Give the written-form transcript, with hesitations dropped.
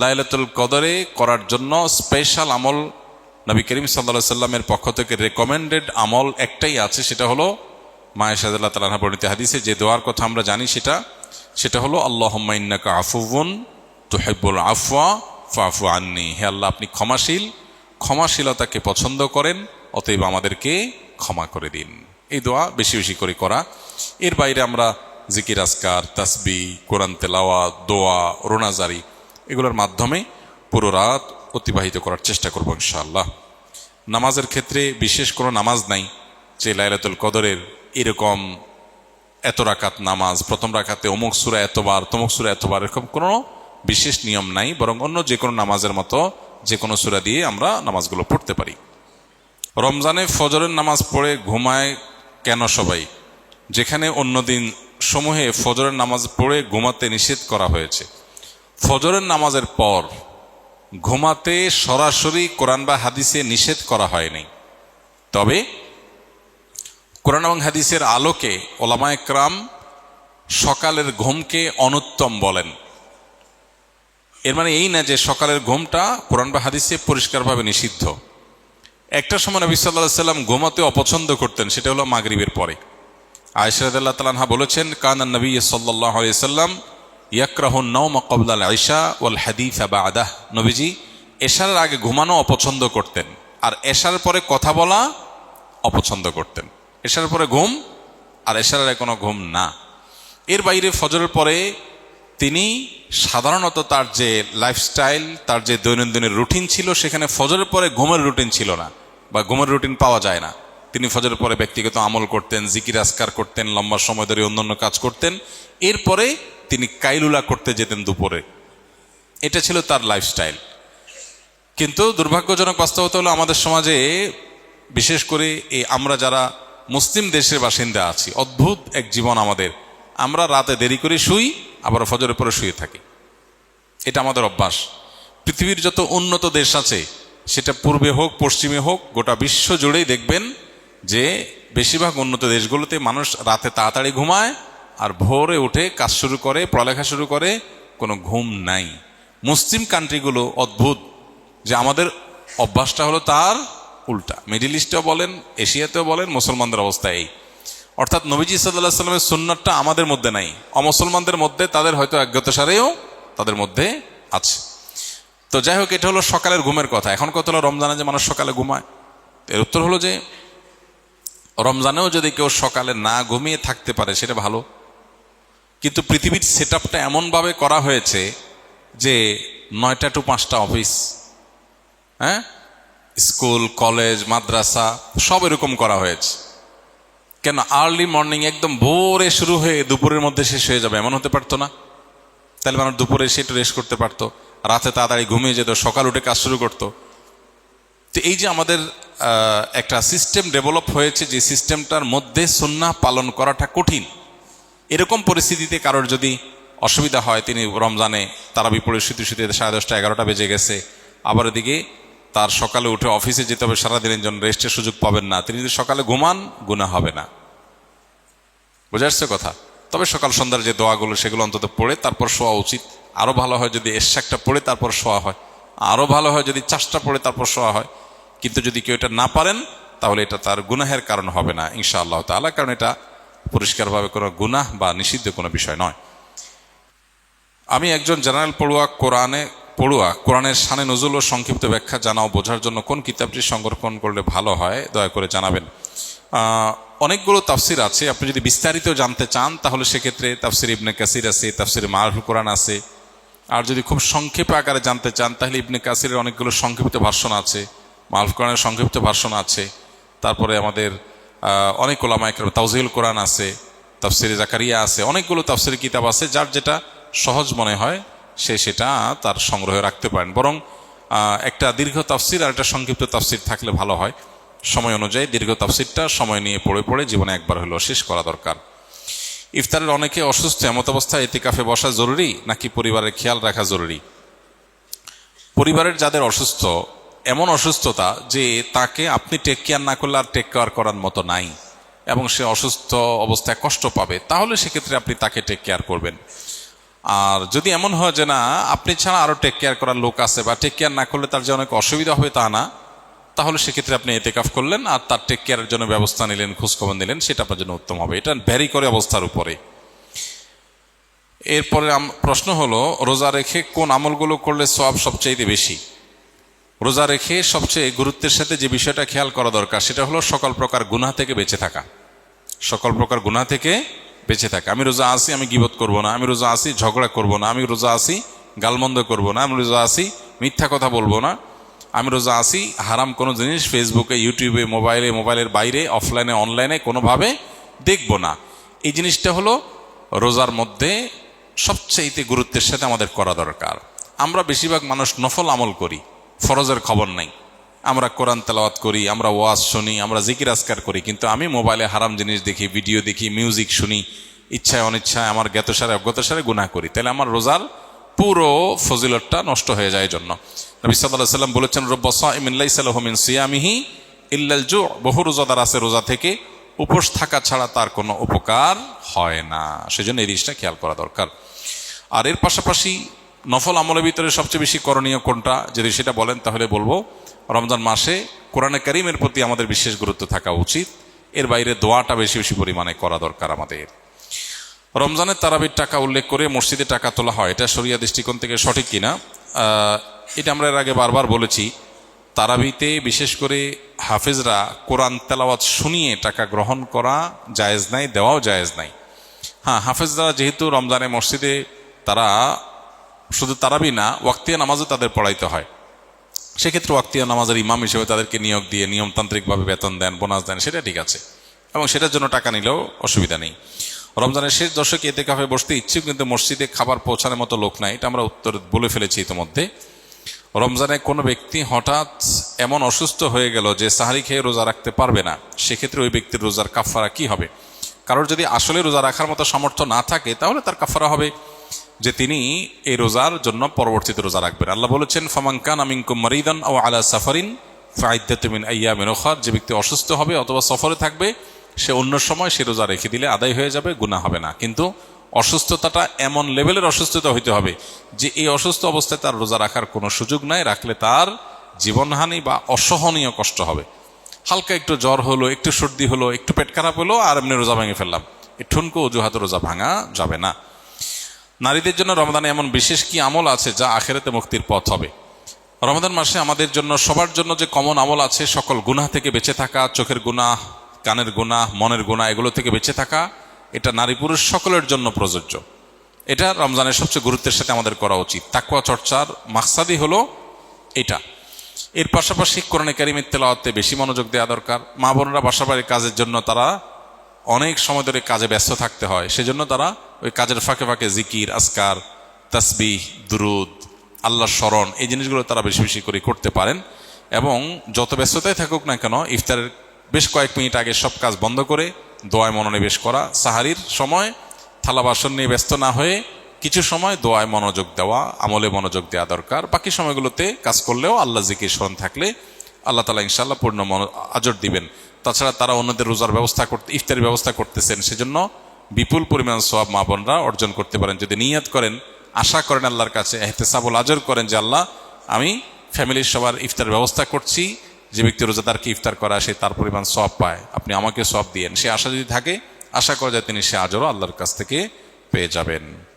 লাইলাতুল কদরে করার জন্য স্পেশাল আমল নবী করিম সাল্লাল্লাহু আলাইহি সাল্লামের পক্ষ থেকে রেকমেন্ডেড আমল একটাই আছে, সেটা হলো মা আয়েশা রাদিয়াল্লাহু তাআলা আনহা বর্ণিত হাদিসে যে দোয়ার কথা আমরা জানি সেটা হলো আল্লাহুম্মা ইন্নাকা আফুউন তুহিব্বুল আফওয়া ফাফু আন্নি। হে আল্লাহ, আপনি ক্ষমাশীল, ক্ষমাশীলতাকে পছন্দ করেন, অতএব আমাদেরকে ক্ষমা করে দিন। এই দোয়া বেশি বেশি করে করা। এর বাইরে আমরা জিকির, আজকার, তাসবিহ, কোরআন তেলাওয়াত, দোয়া, রোনাজারি এগুলোর মাধ্যমে পুরো রাত অতিবাহিত করার চেষ্টা করব ইনশাআল্লাহ। নামাজের ক্ষেত্রে বিশেষ কোনো নামাজ নাই যে লাইলাতুল কদরের এরকম এত রাকাত নামাজ, প্রথম রাকাতে অমুক সূরা এতবার, তমুক সূরা এতবার, এরকম কোনো বিশেষ নিয়ম নাই, বরং অন্য যে কোনো নামাজের মতো যে কোনো সূরা দিয়ে আমরা নামাজগুলো পড়তে পারি। রমজানে ফজরের নামাজ পড়ে ঘুমায় কেন সবাই, যেখানে অন্য দিন সমূহে ফজরের নামাজ পড়ে ঘুমাতে নিষেধ করা হয়েছে? ফজরের নামাজের পর ঘুমাতে সরাসরি কোরআন বা হাদিসে নিষেধ করা হয়নি, তবে কোরআন এবং হাদিসের আলোকে ওলামায়ে কেরাম সকালের ঘুমকে অনুত্তম বলেন। এর মানে এই না যে সকালের ঘুমটা কোরআন বা হাদিসে পরিষ্কারভাবে নিষিদ্ধ। একটা সময় নবী সাল্লাল্লাহু আলাইহি সাল্লাম ঘুমাতে অপছন্দ করতেন, সেটা হলো মাগরিবের পরে। আয়েশা রাদিয়াল্লাহু তাআলা আনহা বলেছেন, কানান নবী সাল্লাল্লাহু আলাইহি সাল্লাম ইয়াকরাহুন নাওমা ক্বাবলা আল ইশা ওয়াল হাদিসা বা'দাহ। নবীজি এশার আগে ঘুমানো অপছন্দ করতেন, আর এশার পরে কথা বলা অপছন্দ করতেন। এশার পরে ঘুম আর এশার আগে কোনো ঘুম না। এর বাইরে ফজরের পরে তিনি সাধারণত তার যে লাইফস্টাইল, তার যে দৈনন্দিনের রুটিন ছিল, সেখানে ফজরের পরে ঘুমের রুটিন ছিল না বা ঘুমের রুটিন পাওয়া যায় না। তিনি ফজরের পরে ব্যক্তিগত আমল করতেন, জিকির আজকার করতেন, লম্বা সময় ধরে অন্যান্য কাজ করতেন। এরপরে তিনি কাইলুলা করতে যেতেন দুপুরে। এটা ছিল তার লাইফস্টাইল। কিন্তু দুর্ভাগ্যজনক বাস্তবতা হলো আমাদের সমাজে, বিশেষ করে এই আমরা যারা মুসলিম দেশের বাসিন্দা আছি, অদ্ভুত এক জীবন আমাদের। আমরা রাতে দেরি করে শুই, আবার ফজরের পরে শুয়ে থাকি। এটা আমাদের অভ্যাস। পৃথিবীর যত উন্নত দেশ আছে, সেটা পূর্বে হোক পশ্চিমে হোক, গোটা বিশ্ব জুড়েই দেখবেন যে বেশিরভাগ উন্নত দেশগুলোতে মানুষ রাতে তাড়াতাড়ি ঘুমায় আর ভোরে উঠে কাজ শুরু করে, পড়ালেখা শুরু করে, কোনো ঘুম নাই। মুসলিম কান্ট্রিগুলো অদ্ভুত যে আমাদের অভ্যাসটা হলো তার উল্টা। মিডিল ইস্টেও বলেন, এশিয়াতেও বলেন, মুসলমানদের অবস্থা এই। অর্থাৎ নবীজি সাল্লাল্লাহু আলাইহি সাল্লামের সুন্নাতটা আমাদের মধ্যে নাই, অমুসলমানদের মধ্যে, তাদের হয়তো অজ্ঞাতসারেও তাদের মধ্যে আছে। তো যাই হোক, এটা হলো সকালের ঘুমের কথা। এখন কত হলো রমজানে যে মানুষ সকালে ঘুমায়। এর উত্তর হলো যে রমজানেও যদি কেউ সকালে না ঘুমিয়ে থাকতে পারে সেটা ভালো, কিন্তু পৃথিবীর সেট আপটা এমনভাবে করা হয়েছে যে 9টা to 5টা অফিস, হ্যাঁ, স্কুল, কলেজ, মাদ্রাসা সব এরকম করা হয়েছে। কেন আর্লি মর্নিং একদম ভোরে শুরু হয়ে দুপুরের মধ্যে শেষ হয়ে যাবে, এমন হতে পারতো না? তাহলে মানুষ দুপুরে এসে একটু রেস্ট করতে পারতো, রাতে তাড়াতাড়ি ঘুমিয়ে যেত, সকাল উঠে কাজ শুরু করতো। তো এই যে আমাদের একটা সিস্টেম ডেভেলপ হয়েছে, যে সিস্টেমটার মধ্যে সুন্নাহ পালন করাটা কঠিন। এরকম পরিস্থিতিতে কারোর যদি অসুবিধা হয়, তিনি রমজানে তারাবি পড়ে শুতে শুতে 10:30, 11টা বেজে গেছে, আবার এদিকে তার সকালে উঠে অফিসে যেতে হবে, সারাদিনের জন্য রেস্টের সুযোগ পাবেন না, তিনি যদি সকালে ঘুমান গুনাহ হবে না। বুঝে আসছে কথা? তবে সকাল সন্ধ্যার যে দোয়াগুলো সেগুলো অন্তত পড়ে তারপর শোয়া উচিত। আরও ভালো হয় যদি এশাকটা পড়ে তারপর শোয়া হয়, আরও ভালো হয় যদি চাষটা পড়ে তারপর শোয়া হয়। কিন্তু যদি কেউ এটা না পারেন, তাহলে এটা তার গুনাহের কারণ হবে না ইনশাআল্লাহ তাআলা, কারণ এটা পরিষ্কারভাবে কোনো গুনাহ বা নিষিদ্ধ কোনো বিষয় নয়। আমি একজন জেনারেল কোরআনের শানে নজুল ও সংক্ষিপ্ত ব্যাখ্যা জানা ও বোঝার জন্য কোন কিতাবটি সংরক্ষণ করলে ভালো হয়, দয়া করে জানাবেন। অনেকগুলো তাফসির আছে, আপনি যদি বিস্তারিত জানতে চান তাহলে সেক্ষেত্রে তাফসির ইবনে কাসির আছে, তাফসির মারুফুল কোরআন আছে। আর যদি খুব সংক্ষেপে আকারে জানতে চান তাহলে ইবনে কাসিরের অনেকগুলো সংক্ষিপ্ত ভার্সন আছে, মারুফুল কোরআনের সংক্ষিপ্ত ভার্সন আছে। তারপরে আমাদের অনেক উলামায়ে কেরাম, তাওজিহুল কোরআন আছে, তাফসিরে জাকারিয়া আছে, অনেকগুলো তাফসিরের কিতাব আছে। যার যেটা সহজ মনে হয় সেটা তার সংগ্রহে রাখতে পারেন। বরং একটা দীর্ঘ তাফসির আর একটা সংক্ষিপ্ত তাফসির থাকলে ভালো হয়। সময় অনুযায়ী দীর্ঘ তাফসিরটা সময় নিয়ে পড়ে জীবনে একবার হলেও শেষ করা দরকার। ইফতারের অনেকে অসুস্থ, এমত অবস্থায় ইতিকাফে বসা জরুরি নাকি পরিবারের খেয়াল রাখা জরুরি? পরিবারের যাদের অসুস্থ, এমন অসুস্থতা যে তাকে আপনি টেক কেয়ার না করলে আর টেক কেয়ার করার মতো নাই, এবং সে অসুস্থ অবস্থায় কষ্ট পাবে, তাহলে সেক্ষেত্রে আপনি তাকে টেক কেয়ার করবেন। আর যদি এমন হয় যে না আপনি ছাড়া আরো টেক কেয়ার করার লোক আছে বা টেক কেয়ার না করলে তার যে অনেক অসুবিধা হবে তা না, তাহলে সেক্ষেত্রে আপনি এতেকাফ করলেন আর তার টেক কেয়ারের জন্য ব্যবস্থা নিলেন, খোঁজখবর নিলেন, সেটা আপনার জন্য উত্তম হবে। এটা ভ্যারি করে অবস্থার উপরে। এরপরে প্রশ্ন হলো, রোজা রেখে কোন আমলগুলো করলে সওয়াব সবচাইতে বেশি? রোজা রেখে সবচেয়ে গুরুত্বের সাথে যে বিষয়টা খেয়াল করা দরকার সেটা হলো সকল প্রকার গুনাহ থেকে বেঁচে থাকা। সকল প্রকার গুনাহ থেকে বেঁচে থাকা। আমি রোজা আসি, আমি গীবত করব না। আমি রোজা আসি, ঝগড়া করব না। আমি রোজা আসি, গালমন্দ করব না। আমি রোজা আসি, মিথ্যা কথা বলবো না। আমি রোজা আসি, হারাম কোনো জিনিস ফেসবুকে, ইউটিউবে, মোবাইলের বাইরে, অফলাইনে, অনলাইনে কোনোভাবে দেখব না। এই জিনিসটা হলো রোজার মধ্যে সবচেয়ে গুরুত্বের সাথে আমাদের করা দরকার। আমরা বেশিরভাগ মানুষ নফল আমল করি, ফরজের খবর নাই। আমরা কোরআন তেলাওয়াত করি, আমরা ওয়াজ শুনি, আমরা জিকির আজকার করি, কিন্তু আমি মোবাইলে হারাম জিনিস দেখি, ভিডিও দেখি, মিউজিক শুনি, ইচ্ছায় অনিচ্ছায় আমার জ্ঞাতসারে অজ্ঞাতসারে গুনাহ করি। তাহলে আমার রোজার পুরো ফজিলতটা নষ্ট হয়ে যায়। এই জন্য নবী সাল্লাল্লাহু আলাইহি ওয়াসাল্লাম বলেছেন, রব্বা সাইমিন লাইসা লাহু মিন সিয়ামিহি ইল্লাল জু'। বহু রোজাদার আছে রোজা থেকে উপোস থাকা ছাড়া তার কোনো উপকার হয় না। সেজন্য এই জিনিসটা খেয়াল করা দরকার। আর এর পাশাপাশি নফল আমলের ভিতরে সবচেয়ে বেশি করণীয় কোনটা যদি সেটা বলেন তাহলে বলবো রমজান মাসে কোরআনে কারীমের প্রতি আমাদের বিশেষ গুরুত্ব থাকা উচিত। এর বাইরে দোয়াটা বেশি বেশি পরিমাণে করা দরকার আমাদের। রমজানের তারাবির টাকা উল্লেখ করে মসজিদে টাকা তোলা হয়, এটা শরিয়া দৃষ্টিকোণ থেকে সঠিক কিনা? এটা আমরা এর আগে বারবার বলেছি, তারাবিতে বিশেষ করে হাফেজরা কোরআন তেলাওয়াত শুনিয়ে টাকা গ্রহণ করা জায়েজ নাই, দেওয়াও জায়েজ নাই। হ্যাঁ, হাফেজরা যেহেতু রমজানে মসজিদে তারা শুধু তারাবি না ওয়াক্তিয়া নামাজও তাদের পড়াইতে হয়, সেক্ষেত্রে ওয়াক্তিয়া নামাজের ইমাম হিসেবে তাদেরকে নিয়োগ দিয়ে নিয়মতান্ত্রিকভাবে বেতন দেন, বোনাস দেন, সেটা ঠিক আছে এবং সেটার জন্য টাকা নিলেও অসুবিধা নেই। রমজানের শেষ দশকে ইতিকাফে বসতে ইচ্ছুক কিন্তু মসজিদে খাবার পৌঁছানোর মতো লোক নাই, এটা আমরা উত্তর বলে ফেলেছি ইতিমধ্যে। রমজানে কোনো ব্যক্তি হঠাৎ এমন অসুস্থ হয়ে গেল যে সাহারি খেয়ে রোজা রাখতে পারবে না, সেক্ষেত্রে ওই ব্যক্তির রোজার কাফারা কি হবে? কারোর যদি আসলে রোজা রাখার মতো সামর্থ্য না থাকে তাহলে তার কাফারা হবে যে তিনি এই রোজার জন্য পরবর্তীতে রোজা রাখবেন। আল্লাহ বলেছেন, ফামান কানা মিনকুম মারিদান আও আলা সাফারিন ফাইদ্দাতুম মিন আইয়ামিন উখর। যে ব্যক্তি অসুস্থ হবে অথবা সফরে থাকবে সে অন্য সময় সে রোজা রেখে দিলে আদায় হয়ে যাবে, গুনাহ হবে না। কিন্তু অসুস্থতাটা এমন লেভেলের অসুস্থতা হইতে হবে যে এই অসুস্থ অবস্থায় তার রোজা রাখার কোনো সুযোগ নাই, রাখলে তার জীবনহানি বা অসহনীয় কষ্ট হবে। হালকা একটু জ্বর হলো, একটু সর্দি হলো, একটু পেট খারাপ হলো আর এমনি রোজা ভেঙে ফেললাম, এই ঠুনকো অজুহাতে রোজা ভাঙা যাবে না। নারীদের জন্য রমাদানে এমন বিশেষ কি আমল আছে যা আখিরাতে মুক্তির পথ হবে? রমাদান মাসে আমাদের জন্য সবার জন্য যে কমন আমল আছে, সকল গুনাহ থেকে বেঁচে থাকা, চোখের গুনাহ, কানের গুনাহ, মনের গুনাহ, এগুলো থেকে বেঁচে থাকা, এটা নারী পুরুষ সকলের জন্য প্রযোজ্য। এটা রমজানের সবচেয়ে গুরুত্বের সাথে আমাদের করা উচিত। তাকওয়া চর্চার মাকসাদই হলো এটা। এর পাশাপাশি কোরআনে কারীমের তেলাওয়াতে বেশি মনোযোগ দেওয়া দরকার। মা বোনরা বাসাবাড়ির কাজের জন্য তারা অনেক সময় ধরে কাজে ব্যস্ত থাকতে হয়, সেজন্য তারা ওই কাজের ফাঁকে ফাঁকে জিকির, আজকার, তাসবিহ, দুরুদ, আল্লাহর স্মরণ, এই জিনিসগুলো তারা বেশি বেশি করে করতে পারেন। এবং যত ব্যস্ততায় থাকুক না কেন ইফতারের বেশ কয়েক মিনিট আগে সব কাজ বন্ধ করে দোয়ায় মনোনিবেশ করা, সাহারির সময় থালা বাসন নিয়ে ব্যস্ত না হয়ে কিছু সময় দোয়ায় মনোযোগ দেওয়া, আমলে মনোযোগ দেওয়া দরকার। বাকি সময়গুলোতে কাজ করলেও আল্লাহ জিকির স্মরণ থাকলে আল্লাহ তাআলা ইনশাআল্লাহ পূর্ণ আজর দিবেন। তাছাড়া তারা অন্যদের রোজার ব্যবস্থা করতে, ইফতারের ব্যবস্থা করতেছেন, সেজন্য বিপুল পরিমাণ সওয়াব মা বোনরা অর্জন করতে পারেন যদি নিয়ত করেন, আশা করেন আল্লাহর কাছে, ইহতিসাবুল আজর করেন যে আল্লাহ আমি ফ্যামিলির সবার ইফতার ব্যবস্থা করছি, যে ব্যক্তি রোজাদারকে ইফতার করা সে তার পরিমাণ সওয়াব পায়, আপনি আমাকে সওয়াব দিয়েন, সে আশা যদি থাকে আশা করা যায় তিনি সে আজরও আল্লাহর কাছ থেকে পেয়ে যাবেন।